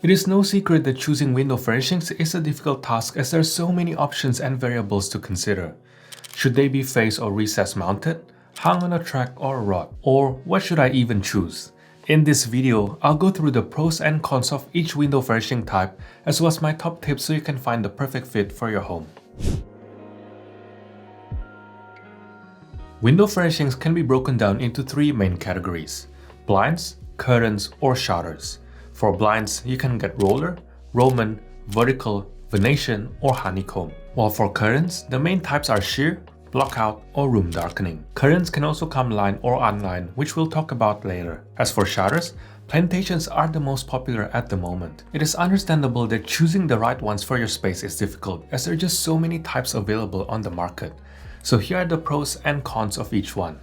It is no secret that choosing window furnishings is a difficult task as there are so many options and variables to consider. Should they be face or recess mounted, hung on a track or a rod, or what should I even choose? In this video, I'll go through the pros and cons of each window furnishing type as well as my top tips so you can find the perfect fit for your home. Window furnishings can be broken down into three main categories: blinds, curtains, or shutters. For blinds, you can get roller, Roman, vertical, Venetian, or honeycomb. While for curtains, the main types are sheer, blockout, or room darkening. Curtains can also come line or unlined, which we'll talk about later. As for shutters, plantations are the most popular at the moment. It is understandable that choosing the right ones for your space is difficult as there are just so many types available on the market. So here are the pros and cons of each one.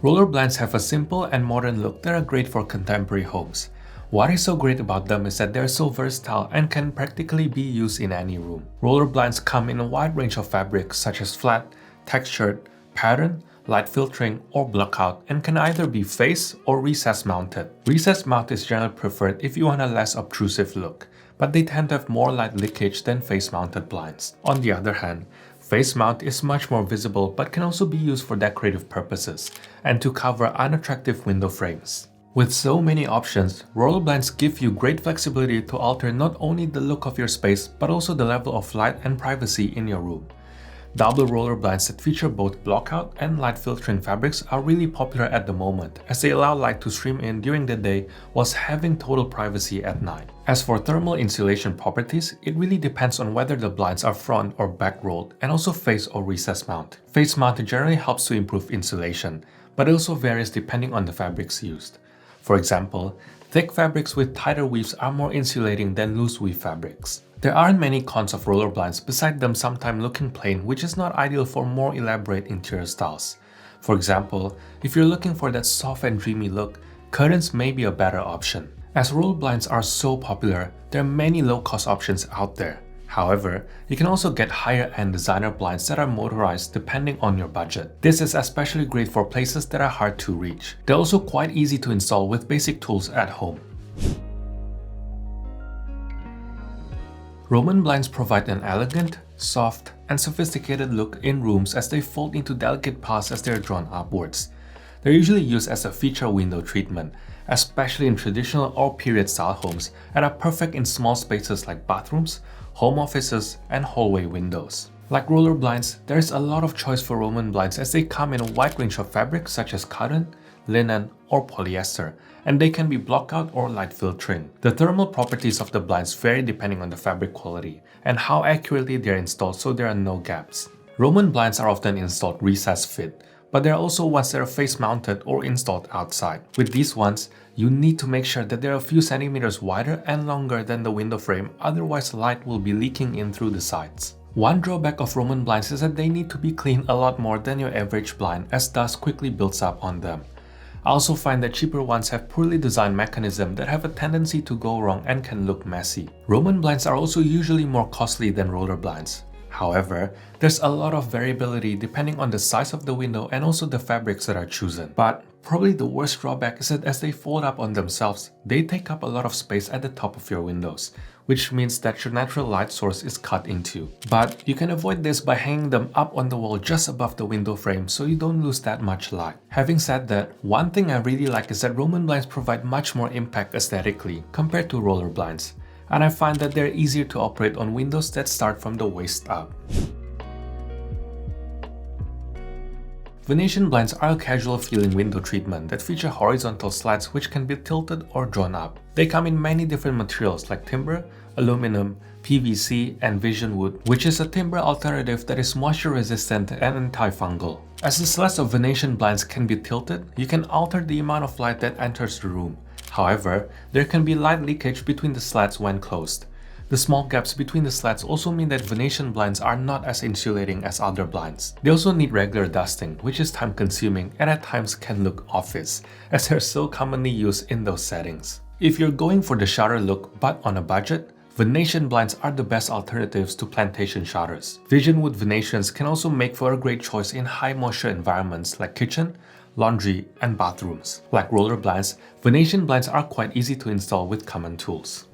Roller blinds have a simple and modern look that are great for contemporary homes. What is so great about them is that they are so versatile and can practically be used in any room. Roller blinds come in a wide range of fabrics such as flat, textured, pattern, light filtering, or blockout, and can either be face or recess mounted. Recess mount is generally preferred if you want a less obtrusive look, but they tend to have more light leakage than face mounted blinds. On the other hand, face mount is much more visible but can also be used for decorative purposes and to cover unattractive window frames. With so many options, roller blinds give you great flexibility to alter not only the look of your space but also the level of light and privacy in your room. Double roller blinds that feature both blockout and light filtering fabrics are really popular at the moment as they allow light to stream in during the day whilst having total privacy at night. As for thermal insulation properties, it really depends on whether the blinds are front or back rolled and also face or recess mount. Face mount generally helps to improve insulation, but it also varies depending on the fabrics used. For example, thick fabrics with tighter weaves are more insulating than loose weave fabrics. There aren't many cons of roller blinds beside them sometimes looking plain, which is not ideal for more elaborate interior styles. For example, if you're looking for that soft and dreamy look, curtains may be a better option. As roller blinds are so popular, there are many low-cost options out there. However, you can also get higher-end designer blinds that are motorized depending on your budget. This is especially great for places that are hard to reach. They're also quite easy to install with basic tools at home. Roman blinds provide an elegant, soft, and sophisticated look in rooms as they fold into delicate paths as they are drawn upwards. They're usually used as a feature window treatment, especially in traditional or period-style homes, and are perfect in small spaces like bathrooms, home offices, and hallway windows. Like roller blinds, there is a lot of choice for Roman blinds as they come in a wide range of fabrics such as cotton, linen, or polyester, and they can be blockout or light filtering. The thermal properties of the blinds vary depending on the fabric quality and how accurately they are installed, so there are no gaps. Roman blinds are often installed recess fit, but there are also ones that are face mounted or installed outside. With these ones, you need to make sure that they're a few centimeters wider and longer than the window frame, otherwise light will be leaking in through the sides. One drawback of Roman blinds is that they need to be cleaned a lot more than your average blind as dust quickly builds up on them. I also find that cheaper ones have poorly designed mechanisms that have a tendency to go wrong and can look messy. Roman blinds are also usually more costly than roller blinds. However, there's a lot of variability depending on the size of the window and also the fabrics that are chosen. But probably the worst drawback is that as they fold up on themselves, they take up a lot of space at the top of your windows, which means that your natural light source is cut into. But you can avoid this by hanging them up on the wall just above the window frame so you don't lose that much light. Having said that, one thing I really like is that Roman blinds provide much more impact aesthetically compared to roller blinds, and I find that they're easier to operate on windows that start from the waist up. Venetian blinds are a casual feeling window treatment that feature horizontal slats which can be tilted or drawn up. They come in many different materials like timber, aluminum, PVC, and Vision wood, which is a timber alternative that is moisture resistant and antifungal. As the slats of Venetian blinds can be tilted, you can alter the amount of light that enters the room. However, there can be light leakage between the slats when closed. The small gaps between the slats also mean that Venetian blinds are not as insulating as other blinds. They also need regular dusting, which is time consuming and at times can look office, as they're so commonly used in those settings. If you're going for the shutter look but on a budget, Venetian blinds are the best alternatives to plantation shutters. Vision wood Venetians can also make for a great choice in high moisture environments like kitchen, laundry, and bathrooms. Like roller blinds, Venetian blinds are quite easy to install with common tools.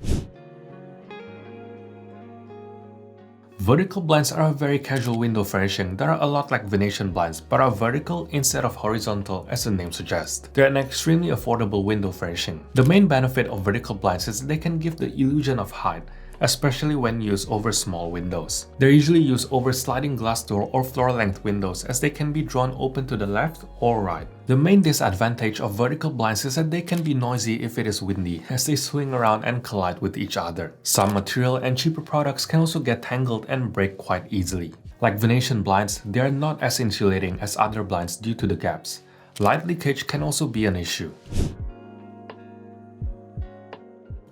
Vertical blinds are a very casual window furnishing that are a lot like Venetian blinds but are vertical instead of horizontal as the name suggests. They're an extremely affordable window furnishing. The main benefit of vertical blinds is that they can give the illusion of height, especially when used over small windows. They're usually used over sliding glass door or floor-length windows as they can be drawn open to the left or right. The main disadvantage of vertical blinds is that they can be noisy if it is windy as they swing around and collide with each other. Some material and cheaper products can also get tangled and break quite easily. Like Venetian blinds, they are not as insulating as other blinds due to the gaps. Light leakage can also be an issue.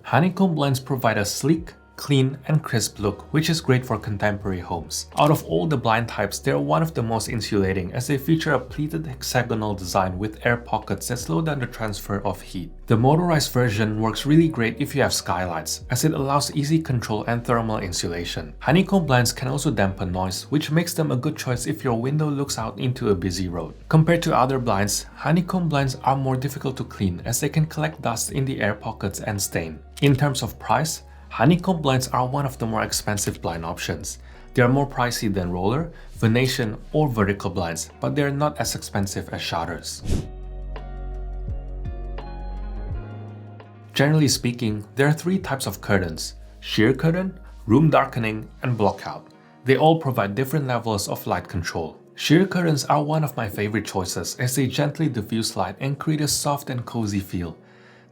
Honeycomb blinds provide a sleek, clean, and crisp look, which is great for contemporary homes. Out of all the blind types, they are one of the most insulating as they feature a pleated hexagonal design with air pockets that slow down the transfer of heat. The motorized version works really great if you have skylights, as it allows easy control and thermal insulation. Honeycomb blinds can also dampen noise, which makes them a good choice if your window looks out into a busy road. Compared to other blinds, honeycomb blinds are more difficult to clean as they can collect dust in the air pockets and stain. In terms of price, honeycomb blinds are one of the more expensive blind options. They are more pricey than roller, Venetian, or vertical blinds, but they are not as expensive as shutters. Generally speaking, there are three types of curtains: sheer curtain, room darkening, and blockout. They all provide different levels of light control. Sheer curtains are one of my favorite choices as they gently diffuse light and create a soft and cozy feel.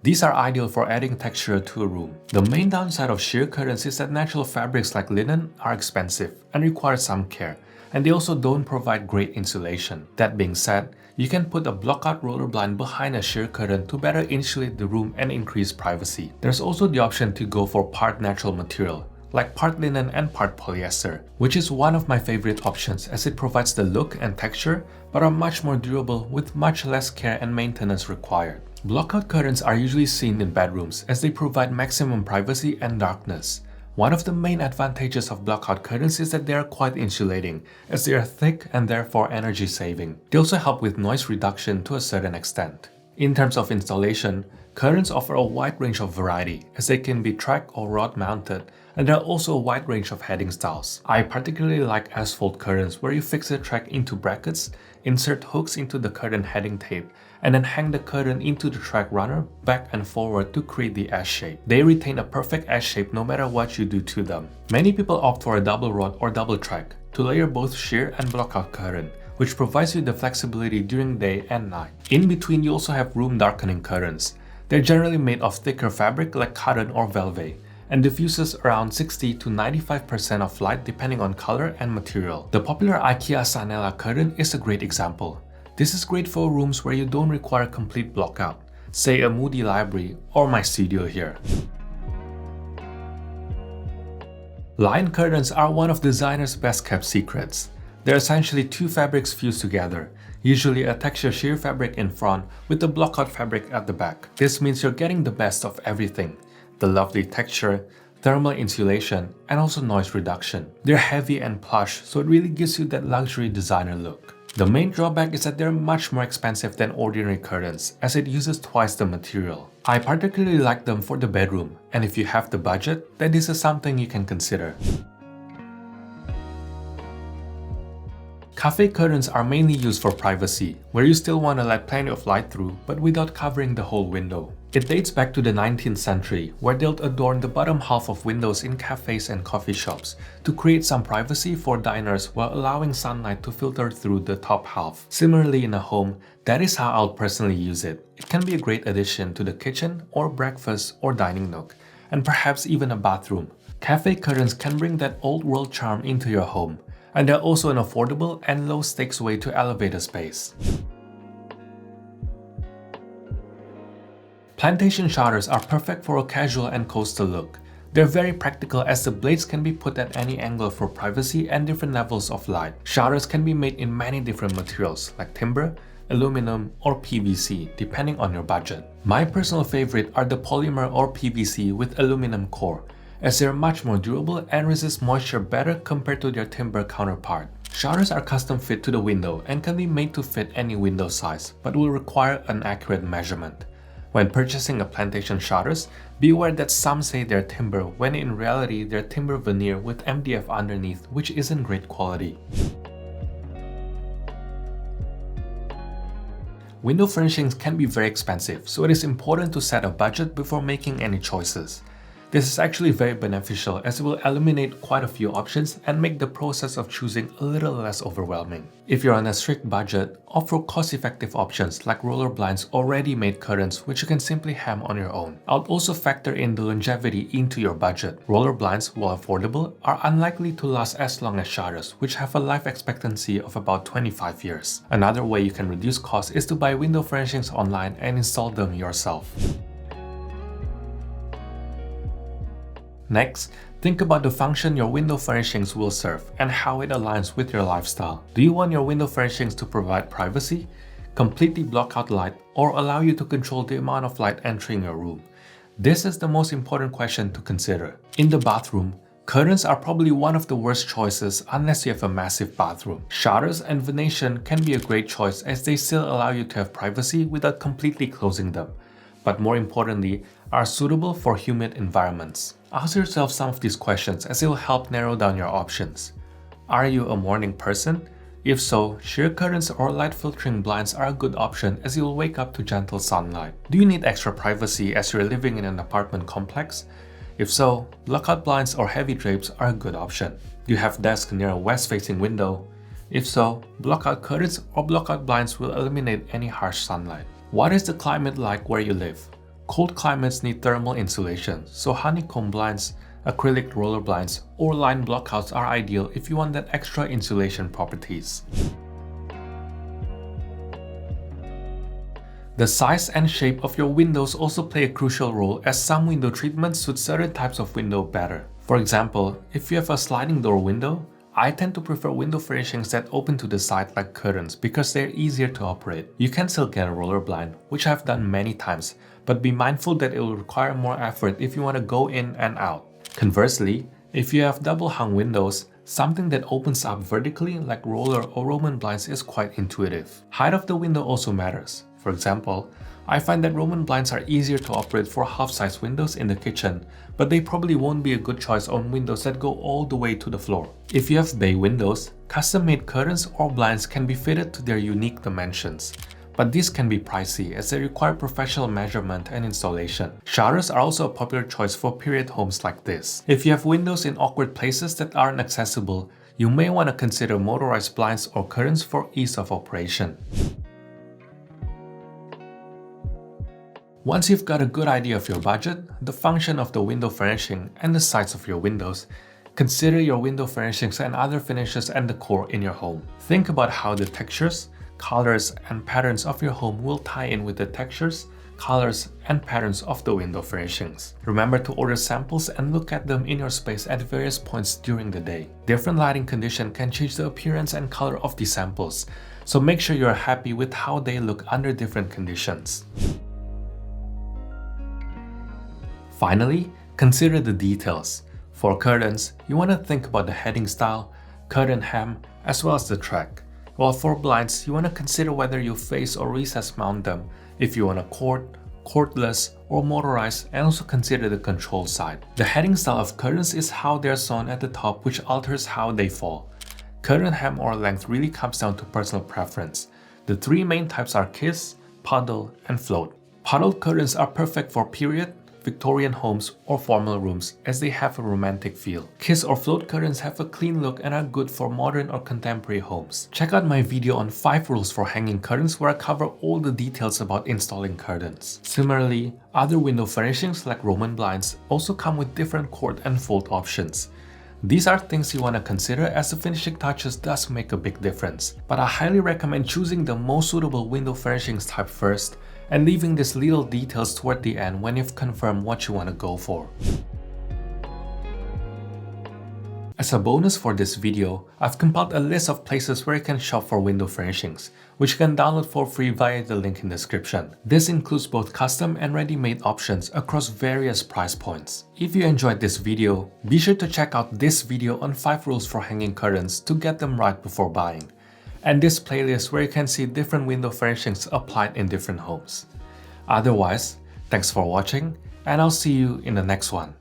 These are ideal for adding texture to a room. The main downside of sheer curtains is that natural fabrics like linen are expensive and require some care, and they also don't provide great insulation. That being said, you can put a blockout roller blind behind a sheer curtain to better insulate the room and increase privacy. There's also the option to go for part natural material, like part linen and part polyester, which is one of my favorite options as it provides the look and texture but are much more durable with much less care and maintenance required. Blockout curtains are usually seen in bedrooms as they provide maximum privacy and darkness. One of the main advantages of blockout curtains is that they are quite insulating as they are thick and therefore energy saving. They also help with noise reduction to a certain extent. In terms of installation, curtains offer a wide range of variety as they can be track or rod mounted, and there are also a wide range of heading styles. I particularly like asphalt curtains where you fix the track into brackets, insert hooks into the curtain heading tape, and then hang the curtain into the track runner back and forward to create the S shape. They retain a perfect S shape no matter what you do to them. Many people opt for a double rod or double track to layer both sheer and blockout curtain, which provides you the flexibility during day and night. In between, you also have room darkening curtains. They're generally made of thicker fabric like cotton or velvet, and diffuses around 60 to 95% of light depending on color and material. The popular IKEA Sanela curtain is a great example. This is great for rooms where you don't require complete blockout, say a moody library or my studio here. Line curtains are one of designers' best kept secrets. They're essentially two fabrics fused together, usually a texture sheer fabric in front with the blockout fabric at the back. This means you're getting the best of everything: the lovely texture, thermal insulation, and also noise reduction. They're heavy and plush, so it really gives you that luxury designer look. The main drawback is that they're much more expensive than ordinary curtains, as it uses twice the material. I particularly like them for the bedroom, and if you have the budget, then this is something you can consider. Cafe curtains are mainly used for privacy, where you still want to let plenty of light through, but without covering the whole window. It dates back to the 19th century, where they'll adorn the bottom half of windows in cafes and coffee shops to create some privacy for diners while allowing sunlight to filter through the top half. Similarly, in a home, that is how I'll personally use it. It can be a great addition to the kitchen or breakfast or dining nook, and perhaps even a bathroom. Cafe curtains can bring that old world charm into your home, and they're also an affordable and low-stakes way to elevate a space. Plantation shutters are perfect for a casual and coastal look. They're very practical as the blades can be put at any angle for privacy and different levels of light. Shutters can be made in many different materials like timber, aluminum, or PVC, depending on your budget. My personal favorite are the polymer or PVC with aluminum core, as they're much more durable and resist moisture better compared to their timber counterpart. Shutters are custom fit to the window and can be made to fit any window size, but will require an accurate measurement. When purchasing a plantation shutters, be aware that some say they're timber when in reality they're timber veneer with MDF underneath, which isn't great quality. Window furnishings can be very expensive, so it is important to set a budget before making any choices. This is actually very beneficial as it will eliminate quite a few options and make the process of choosing a little less overwhelming. If you're on a strict budget, opt for cost-effective options like roller blinds or ready-made curtains, which you can simply hem on your own. I'll also factor in the longevity into your budget. Roller blinds, while affordable, are unlikely to last as long as shutters, which have a life expectancy of about 25 years. Another way you can reduce costs is to buy window furnishings online and install them yourself. Next, think about the function your window furnishings will serve and how it aligns with your lifestyle. Do you want your window furnishings to provide privacy, completely block out light, or allow you to control the amount of light entering your room? This is the most important question to consider. In the bathroom, curtains are probably one of the worst choices unless you have a massive bathroom. Shutters and Venetian can be a great choice as they still allow you to have privacy without completely closing them, but more importantly, are suitable for humid environments. Ask yourself some of these questions as it will help narrow down your options. Are you a morning person? If so, sheer curtains or light filtering blinds are a good option as you will wake up to gentle sunlight. Do you need extra privacy as you're living in an apartment complex? If so, blackout blinds or heavy drapes are a good option. Do you have desk near a west-facing window? If so, blackout curtains or blackout blinds will eliminate any harsh sunlight. What is the climate like where you live? Cold climates need thermal insulation, so honeycomb blinds, acrylic roller blinds, or line blockouts are ideal if you want that extra insulation properties. The size and shape of your windows also play a crucial role as some window treatments suit certain types of window better. For example, if you have a sliding door window, I tend to prefer window furnishings that open to the side like curtains because they're easier to operate. You can still get a roller blind, which I've done many times, but be mindful that it will require more effort if you want to go in and out. Conversely, if you have double hung windows, something that opens up vertically like roller or Roman blinds is quite intuitive. Height of the window also matters. For example, I find that Roman blinds are easier to operate for half-size windows in the kitchen, but they probably won't be a good choice on windows that go all the way to the floor. If you have bay windows, custom-made curtains or blinds can be fitted to their unique dimensions, but these can be pricey as they require professional measurement and installation. Shutters are also a popular choice for period homes like this. If you have windows in awkward places that aren't accessible, you may want to consider motorized blinds or curtains for ease of operation. Once you've got a good idea of your budget, the function of the window furnishing, and the size of your windows, consider your window furnishings and other finishes and decor in your home. Think about how the textures, colors, and patterns of your home will tie in with the textures, colors, and patterns of the window furnishings. Remember to order samples and look at them in your space at various points during the day. Different lighting condition can change the appearance and color of these samples, so make sure you are happy with how they look under different conditions. Finally, consider the details. For curtains, you want to think about the heading style, curtain hem, as well as the track. While for blinds, you want to consider whether you face or recess mount them, if you want a cord, cordless, or motorized, and also consider the control side. The heading style of curtains is how they're sewn at the top, which alters how they fall. Curtain hem or length really comes down to personal preference. The three main types are kiss, puddle, and float. Puddled curtains are perfect for period, Victorian homes, or formal rooms as they have a romantic feel. Kiss or float curtains have a clean look and are good for modern or contemporary homes. Check out my video on 5 rules for hanging curtains where I cover all the details about installing curtains. Similarly, other window furnishings like Roman blinds also come with different cord and fold options. These are things you want to consider as the finishing touches does make a big difference, but I highly recommend choosing the most suitable window furnishings type first and leaving these little details toward the end when you've confirmed what you want to go for. As a bonus for this video, I've compiled a list of places where you can shop for window furnishings, which you can download for free via the link in the description. This includes both custom and ready-made options across various price points. If you enjoyed this video, be sure to check out this video on 5 rules for hanging curtains to get them right before buying, and this playlist where you can see different window furnishings applied in different homes. Otherwise, thanks for watching, and I'll see you in the next one.